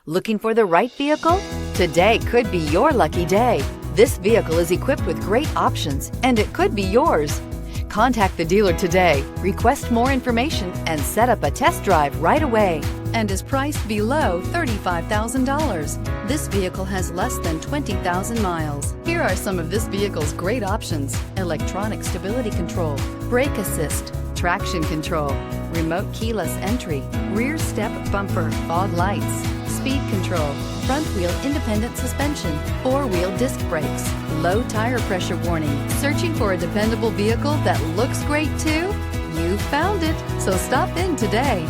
Looking for the right vehicle? Today could be your lucky day. This vehicle is equipped with great options, and it could be yours. Contact the dealer today, request more information, and set up a test drive right away. And is priced below $35,000. This vehicle has less than 20,000 miles. Here are some of this vehicle's great options: electronic stability control, brake assist, traction control, remote keyless entry, rear step bumper, fog lights, speed control, front wheel independent suspension, four-wheel disc brakes, low tire pressure warning. Searching for a dependable vehicle that looks great too? You found it, so stop in today.